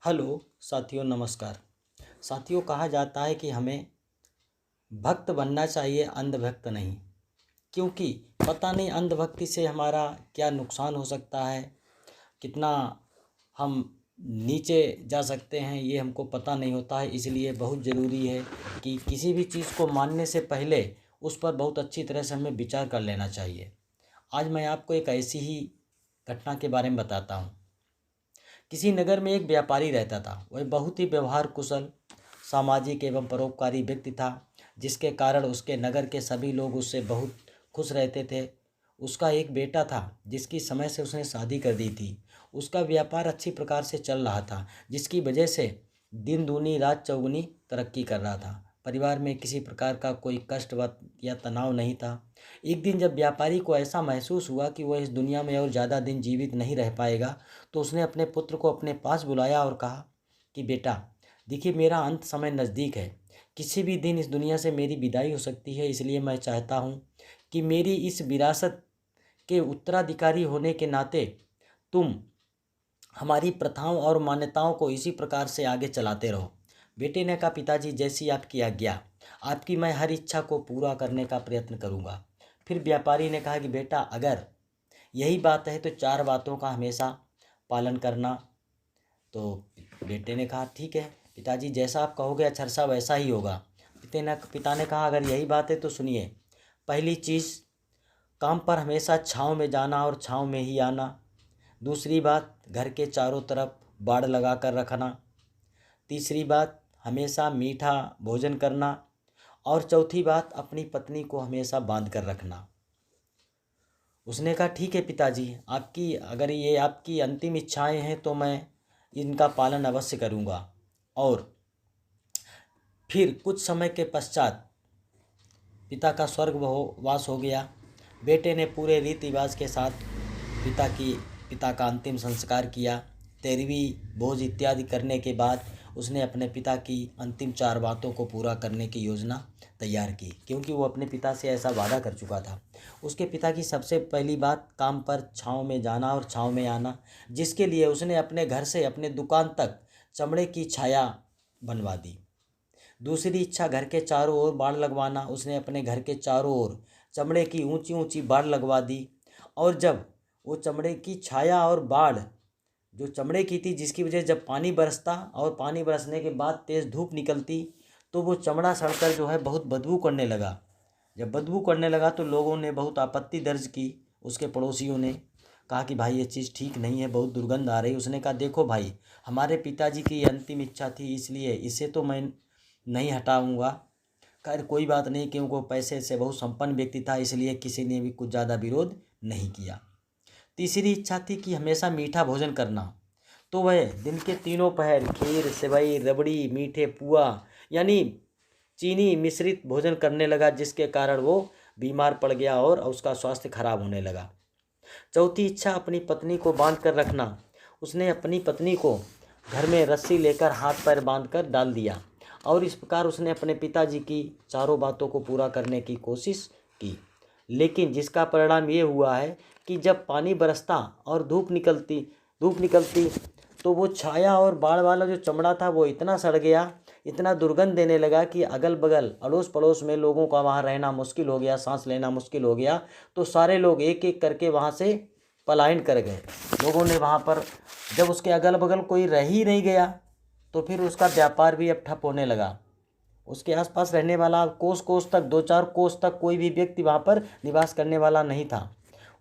Hello साथियों, नमस्कार। साथियों, कहा जाता है कि हमें भक्त बनना चाहिए, अंधभक्त नहीं। क्योंकि पता नहीं अंधभक्ति से हमारा क्या नुकसान हो सकता है, कितना हम नीचे जा सकते हैं, ये हमको पता नहीं होता है। इसलिए बहुत ज़रूरी है कि किसी भी चीज़ को मानने से पहले उस पर बहुत अच्छी तरह से हमें विचार कर लेना चाहिए। आज मैं आपको एक ऐसी ही घटना के बारे में बताता हूँ। किसी नगर में एक व्यापारी रहता था। वह बहुत ही व्यवहार कुशल, सामाजिक एवं परोपकारी व्यक्ति था, जिसके कारण उसके नगर के सभी लोग उससे बहुत खुश रहते थे। उसका एक बेटा था जिसकी समय से उसने शादी कर दी थी। उसका व्यापार अच्छी प्रकार से चल रहा था, जिसकी वजह से दिन दूनी रात चौगुनी तरक्की कर रहा था। परिवार में किसी प्रकार का कोई कष्ट व या तनाव नहीं था। एक दिन जब व्यापारी को ऐसा महसूस हुआ कि वह इस दुनिया में और ज़्यादा दिन जीवित नहीं रह पाएगा, तो उसने अपने पुत्र को अपने पास बुलाया और कहा कि बेटा, देखिए, मेरा अंत समय नज़दीक है। किसी भी दिन इस दुनिया से मेरी विदाई हो सकती है। इसलिए मैं चाहता हूँ कि मेरी इस विरासत के उत्तराधिकारी होने के नाते तुम हमारी प्रथाओं और मान्यताओं को इसी प्रकार से आगे चलाते रहो। बेटे ने कहा, पिताजी, जैसी आपकी आज्ञा, आपकी मैं हर इच्छा को पूरा करने का प्रयत्न करूँगा। फिर व्यापारी ने कहा कि बेटा, अगर यही बात है तो 4 बातों का हमेशा पालन करना। तो बेटे ने कहा, ठीक है पिताजी, जैसा आप कहोगे अक्षरशः वैसा ही होगा। पिता ने कहा, अगर यही बात है तो सुनिए। पहली चीज़, काम पर हमेशा छाँव में जाना और छाँव में ही आना। दूसरी बात, घर के चारों तरफ बाड़ लगा कर रखना। तीसरी बात, हमेशा मीठा भोजन करना। और चौथी बात, अपनी पत्नी को हमेशा बांध कर रखना। उसने कहा, ठीक है पिताजी, आपकी अगर ये आपकी अंतिम इच्छाएं हैं तो मैं इनका पालन अवश्य करूँगा। और फिर कुछ समय के पश्चात पिता का स्वर्गवास हो गया। बेटे ने पूरे रीति रिवाज के साथ पिता का अंतिम संस्कार किया। 13वीं भोज इत्यादि करने के बाद उसने अपने पिता की अंतिम 4 बातों को पूरा करने की योजना तैयार की, क्योंकि वो अपने पिता से ऐसा वादा कर चुका था। उसके पिता की सबसे पहली बात, काम पर छाँव में जाना और छाँव में आना, जिसके लिए उसने अपने घर से अपने दुकान तक चमड़े की छाया बनवा दी। दूसरी इच्छा, घर के चारों ओर बाड़ लगवाना। उसने अपने घर के चारों ओर चमड़े की ऊंची ऊंची बाड़ लगवा दी। और जब वो चमड़े की छाया और बाड़ जो चमड़े की थी, जिसकी वजह जब पानी बरसता और पानी बरसने के बाद तेज़ धूप निकलती तो वो चमड़ा सड़कर जो है बहुत बदबू करने लगा। जब बदबू करने लगा तो लोगों ने बहुत आपत्ति दर्ज की। उसके पड़ोसियों ने कहा कि भाई, ये चीज़ ठीक नहीं है, बहुत दुर्गंध आ रही। उसने कहा, देखो भाई, हमारे पिताजी की अंतिम इच्छा थी, इसलिए इसे तो मैं नहीं हटाऊंगा। खैर कोई बात नहीं, क्योंकि वो पैसे से बहुत संपन्न व्यक्ति था, इसलिए किसी ने भी कुछ ज़्यादा विरोध नहीं किया। तीसरी इच्छा थी कि हमेशा मीठा भोजन करना। तो वह दिन के तीनों पहर खीर, सेवई, रबड़ी, मीठे पुआ यानी चीनी मिश्रित भोजन करने लगा, जिसके कारण वो बीमार पड़ गया और उसका स्वास्थ्य खराब होने लगा। चौथी इच्छा, अपनी पत्नी को बांध कर रखना। उसने अपनी पत्नी को घर में रस्सी लेकर हाथ पैर बांध कर डाल दिया और इस प्रकार उसने अपने पिताजी की चारों बातों को पूरा करने की कोशिश की। लेकिन जिसका परिणाम ये हुआ है कि जब पानी बरसता और धूप निकलती तो वो छाया और बाड़ वाला जो चमड़ा था वो इतना सड़ गया, इतना दुर्गंध देने लगा कि अगल बगल अड़ोस पड़ोस में लोगों का वहाँ रहना मुश्किल हो गया, सांस लेना मुश्किल हो गया। तो सारे लोग एक एक करके वहाँ से पलायन कर गए। लोगों ने वहाँ पर, जब उसके अगल बगल कोई रह ही नहीं गया तो फिर उसका व्यापार भी अब ठप होने लगा। उसके आसपास रहने वाला कोस कोस तक, 2-4 कोस तक कोई भी व्यक्ति वहाँ पर निवास करने वाला नहीं था।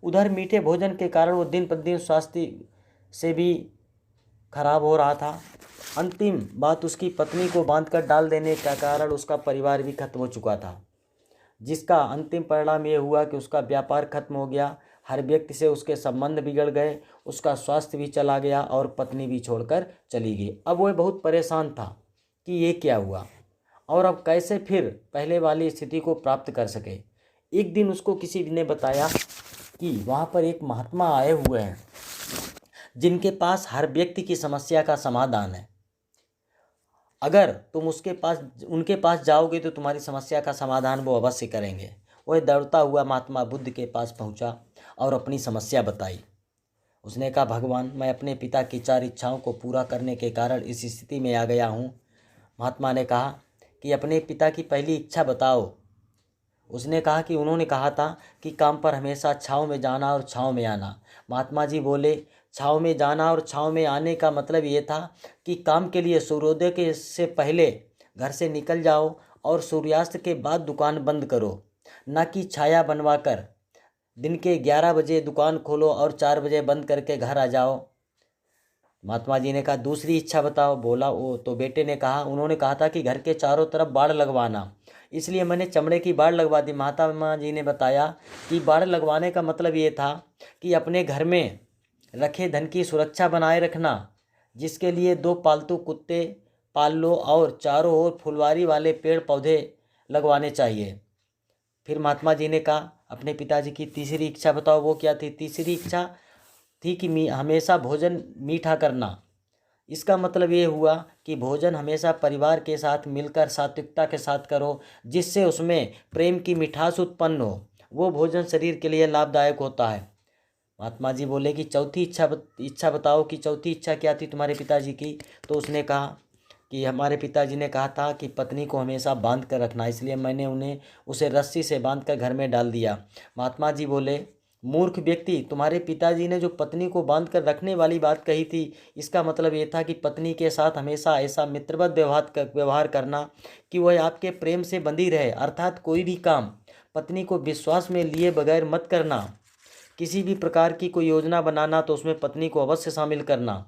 उधर मीठे भोजन के कारण वो दिन प्रतिदिन स्वास्थ्य से भी खराब हो रहा था। अंतिम बात, उसकी पत्नी को बांधकर डाल देने का कारण उसका परिवार भी खत्म हो चुका था, जिसका अंतिम परिणाम ये हुआ कि उसका व्यापार खत्म हो गया, हर व्यक्ति से उसके संबंध बिगड़ गए, उसका स्वास्थ्य भी चला गया और पत्नी भी छोड़कर चली गई। अब वह बहुत परेशान था कि ये क्या हुआ और अब कैसे फिर पहले वाली स्थिति को प्राप्त कर सके। एक दिन उसको किसी ने बताया कि वहाँ पर एक महात्मा आए हुए हैं, जिनके पास हर व्यक्ति की समस्या का समाधान है। अगर तुम उनके पास जाओगे तो तुम्हारी समस्या का समाधान वो अवश्य करेंगे। वह दौड़ता हुआ महात्मा बुद्ध के पास पहुंचा और अपनी समस्या बताई। उसने कहा, भगवान, मैं अपने पिता की 4 इच्छाओं को पूरा करने के कारण इस स्थिति में आ गया हूँ। महात्मा ने कहा कि अपने पिता की पहली इच्छा बताओ। उसने कहा कि उन्होंने कहा था कि काम पर हमेशा छाँव में जाना और छाँव में आना। महात्मा जी बोले, छाँव में जाना और छाँव में आने का मतलब ये था कि काम के लिए सूर्योदय के से पहले घर से निकल जाओ और सूर्यास्त के बाद दुकान बंद करो, न कि छाया बनवा कर दिन के 11 बजे दुकान खोलो और 4 बजे बंद करके घर आ जाओ। महात्मा जी ने कहा, दूसरी इच्छा बताओ। बोला वो तो बेटे ने कहा, उन्होंने कहा था कि घर के चारों तरफ बाड़ लगवाना, इसलिए मैंने चमड़े की बाड़ लगवा दी। महात्मा जी ने बताया कि बाड़ लगवाने का मतलब ये था कि अपने घर में रखे धन की सुरक्षा बनाए रखना, जिसके लिए 2 पालतू कुत्ते पाल लो और चारों ओर फुलवारी वाले पेड़ पौधे लगवाने चाहिए। फिर महात्मा जी ने कहा, अपने पिताजी की तीसरी इच्छा बताओ। वो क्या थी? तीसरी इच्छा थी कि हमेशा भोजन मीठा करना। इसका मतलब ये हुआ कि भोजन हमेशा परिवार के साथ मिलकर सात्विकता के साथ करो, जिससे उसमें प्रेम की मिठास उत्पन्न हो। वो भोजन शरीर के लिए लाभदायक होता है। महात्मा जी बोले कि चौथी इच्छा बताओ कि चौथी इच्छा क्या थी तुम्हारे पिताजी की? तो उसने कहा कि हमारे पिताजी ने कहा था कि पत्नी को हमेशा बांध कर रखना, इसलिए मैंने उसे रस्सी से बांध कर घर में डाल दिया। महात्मा जी बोले, मूर्ख व्यक्ति, तुम्हारे पिताजी ने जो पत्नी को बांध कर रखने वाली बात कही थी, इसका मतलब ये था कि पत्नी के साथ हमेशा ऐसा मित्रवत व्यवहार करना कि वह आपके प्रेम से बंधी रहे, अर्थात कोई भी काम पत्नी को विश्वास में लिए बगैर मत करना। किसी भी प्रकार की कोई योजना बनाना तो उसमें पत्नी को अवश्य शामिल करना।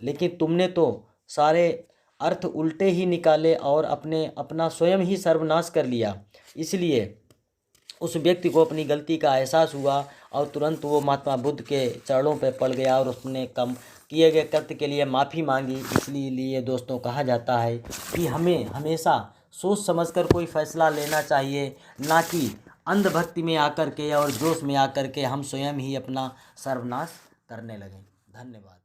लेकिन तुमने तो सारे अर्थ उल्टे ही निकाले और अपना स्वयं ही सर्वनाश कर लिया। इसलिए उस व्यक्ति को अपनी गलती का एहसास हुआ और तुरंत वो महात्मा बुद्ध के चरणों पर पड़ गया और उसने कम किए गए कृत्य के लिए माफ़ी मांगी। इसलिए दोस्तों कहा जाता है कि हमें हमेशा सोच समझकर कोई फैसला लेना चाहिए, ना कि अंधभक्ति में आकर के और जोश में आकर के हम स्वयं ही अपना सर्वनाश करने लगें। धन्यवाद।